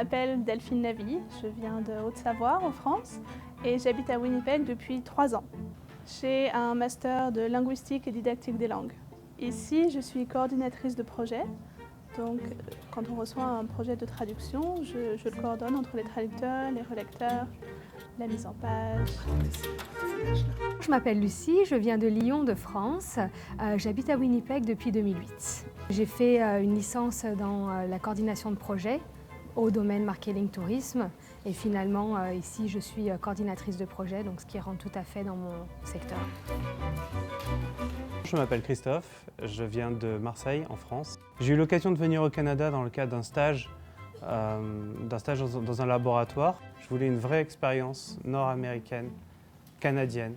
m'appelle Delphine Lavie, je viens de Haute-Savoie en France et j'habite à Winnipeg depuis 3 ans. J'ai un master de linguistique et didactique des langues. Ici, je suis coordinatrice de projet. Donc, quand on reçoit un projet de traduction, je le coordonne entre les traducteurs, les relecteurs, la mise en page. Je m'appelle Lucie, je viens de Lyon, de France. J'habite à Winnipeg depuis 2008. J'ai fait une licence dans la coordination de projet au domaine marketing tourisme et finalement ici je suis coordinatrice de projet, donc ce qui rentre tout à fait dans mon secteur. Je m'appelle Christophe, je viens de Marseille en France. J'ai eu l'occasion de venir au Canada dans le cadre d'un stage dans un laboratoire. Je voulais une vraie expérience nord-américaine, canadienne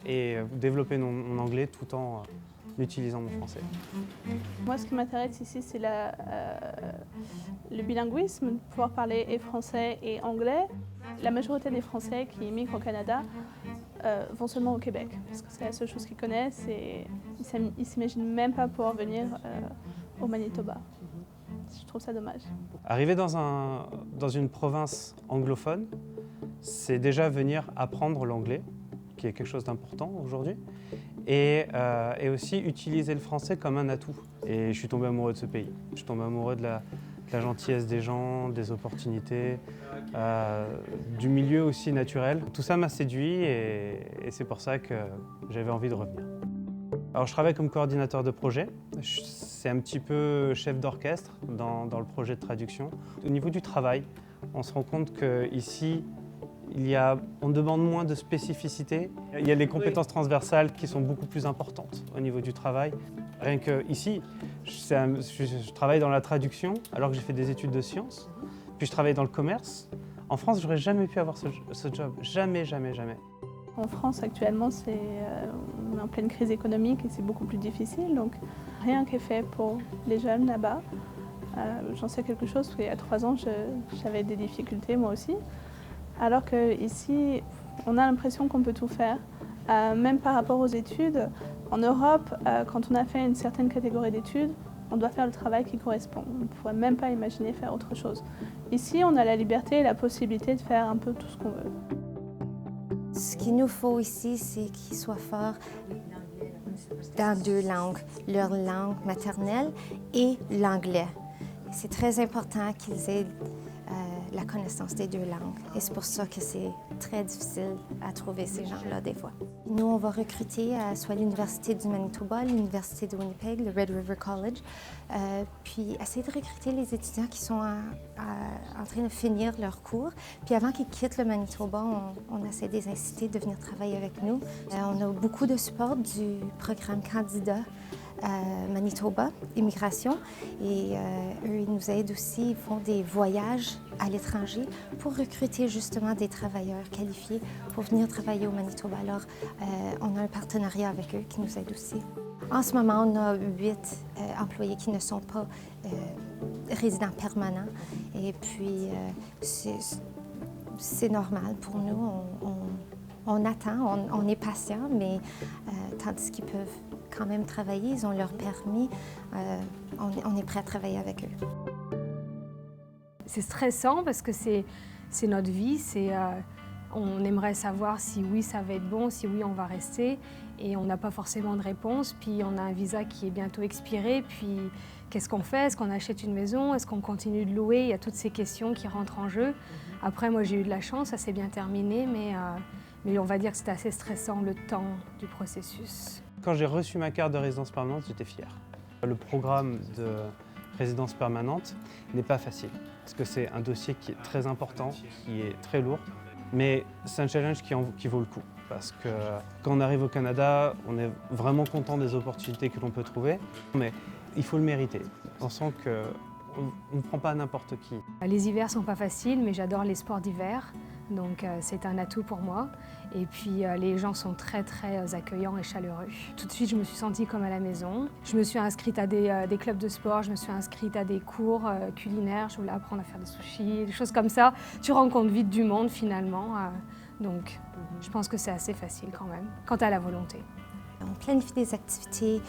et développer mon anglais tout en utilisant mon français. Moi, ce qui m'intéresse ici, c'est le bilinguisme, pouvoir parler et français et anglais. La majorité des Français qui immigrent au Canada vont seulement au Québec, parce que c'est la seule chose qu'ils connaissent et ils ne s'imaginent même pas pouvoir venir au Manitoba. Je trouve ça dommage. Arriver dans une province anglophone, c'est déjà venir apprendre l'anglais, qui est quelque chose d'important aujourd'hui, et aussi utiliser le français comme un atout. Et je suis tombé amoureux de ce pays. Je suis tombé amoureux de la gentillesse des gens, des opportunités, du milieu aussi naturel. Tout ça m'a séduit et c'est pour ça que j'avais envie de revenir. Alors, je travaille comme coordinateur de projet. C'est un petit peu chef d'orchestre dans le projet de traduction. Au niveau du travail, on se rend compte qu'ici, on demande moins de spécificité. Il y a les compétences transversales qui sont beaucoup plus importantes au niveau du travail. Rien qu'ici, je travaille dans la traduction alors que j'ai fait des études de sciences. Puis je travaille dans le commerce. En France, j'aurais jamais pu avoir ce job. Jamais, jamais, jamais. En France, actuellement, on est en pleine crise économique et c'est beaucoup plus difficile. Donc, rien n'est fait pour les jeunes là-bas. J'en sais quelque chose parce qu'il y a 3 ans, j'avais des difficultés moi aussi. Alors qu'ici, on a l'impression qu'on peut tout faire. Même par rapport aux études, en Europe, quand on a fait une certaine catégorie d'études, on doit faire le travail qui correspond. On ne pourrait même pas imaginer faire autre chose. Ici, on a la liberté et la possibilité de faire un peu tout ce qu'on veut. Ce qu'il nous faut ici, c'est qu'ils soient forts dans 2 langues, leur langue maternelle et l'anglais. C'est très important qu'ils aient la connaissance des 2 langues. Et c'est pour ça que c'est très difficile à trouver ces gens-là des fois. Nous, on va recruter soit l'Université du Manitoba, l'Université de Winnipeg, le Red River College, puis essayer de recruter les étudiants qui sont en train de finir leur cours. Puis avant qu'ils quittent le Manitoba, on essaie de les inciter de venir travailler avec nous. On a beaucoup de support du programme Candidat Manitoba, Immigration, et eux, ils nous aident aussi, ils font des voyages à l'étranger pour recruter justement des travailleurs qualifiés pour venir travailler au Manitoba. Alors, on a un partenariat avec eux qui nous aide aussi. En ce moment, on a 8 employés qui ne sont pas résidents permanents, et puis c'est normal pour nous. On attend, on est patient, mais tandis qu'ils peuvent quand même travailler, ils ont leur permis, on est prêt à travailler avec eux. C'est stressant parce que c'est notre vie, on aimerait savoir si oui ça va être bon, si oui on va rester et on n'a pas forcément de réponse, puis on a un visa qui est bientôt expiré, puis qu'est-ce qu'on fait? Est-ce qu'on achète une maison? Est-ce qu'on continue de louer? Il y a toutes ces questions qui rentrent en jeu. Après moi j'ai eu de la chance, ça s'est bien terminé, mais on va dire que c'était assez stressant le temps du processus. Quand j'ai reçu ma carte de résidence permanente, j'étais fier. Le programme de résidence permanente n'est pas facile, parce que c'est un dossier qui est très important, qui est très lourd, mais c'est un challenge qui vaut le coup, parce que quand on arrive au Canada, on est vraiment content des opportunités que l'on peut trouver, mais il faut le mériter. On sent qu'on ne prend pas n'importe qui. Les hivers sont pas faciles, mais j'adore les sports d'hiver. Donc c'est un atout pour moi. Et puis les gens sont très très accueillants et chaleureux. Tout de suite, je me suis sentie comme à la maison. Je me suis inscrite à des clubs de sport, je me suis inscrite à des cours culinaires. Je voulais apprendre à faire des sushis, des choses comme ça. Tu rencontres vite du monde finalement. Donc je pense que c'est assez facile quand même, quand tu as la volonté. On planifie des activités,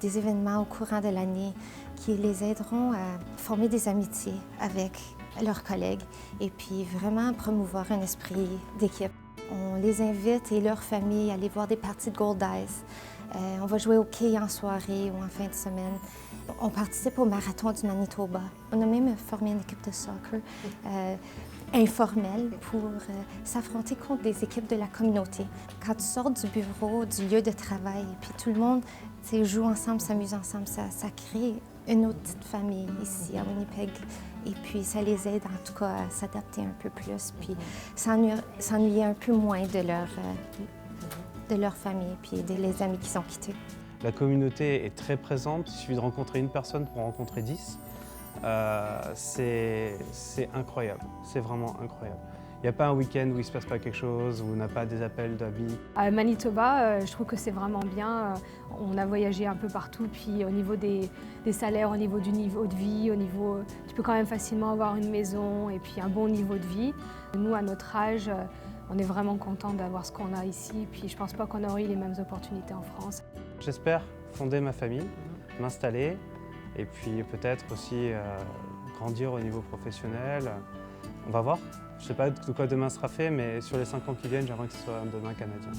des événements au courant de l'année qui les aideront à former des amitiés avec leurs collègues et puis vraiment promouvoir un esprit d'équipe. On les invite et leurs familles à aller voir des parties de Gold Eyes. On va jouer au quai en soirée ou en fin de semaine. On participe au marathon du Manitoba. On a même formé une équipe de soccer informelle pour s'affronter contre des équipes de la communauté. Quand tu sors du bureau, du lieu de travail, et puis tout le monde joue ensemble, s'amuse ensemble, ça crée une autre petite famille ici à Winnipeg. Et puis ça les aide en tout cas à s'adapter un peu plus, puis s'ennuyer un peu moins de leur famille, puis les amis qui sont quittés. La communauté est très présente, il suffit de rencontrer une personne pour en rencontrer 10. C'est incroyable, c'est vraiment incroyable. Il n'y a pas un week-end où il ne se passe pas quelque chose, où on n'a pas des appels d'amis. À Manitoba, je trouve que c'est vraiment bien. On a voyagé un peu partout, puis au niveau des salaires, au niveau du niveau de vie, tu peux quand même facilement avoir une maison et puis un bon niveau de vie. Nous, à notre âge, on est vraiment content d'avoir ce qu'on a ici, puis je pense pas qu'on aurait eu les mêmes opportunités en France. J'espère fonder ma famille, m'installer et puis peut-être aussi grandir au niveau professionnel. On va voir. Je ne sais pas de quoi demain sera fait, mais sur les 5 ans qui viennent, j'aimerais que ce soit un demain canadien.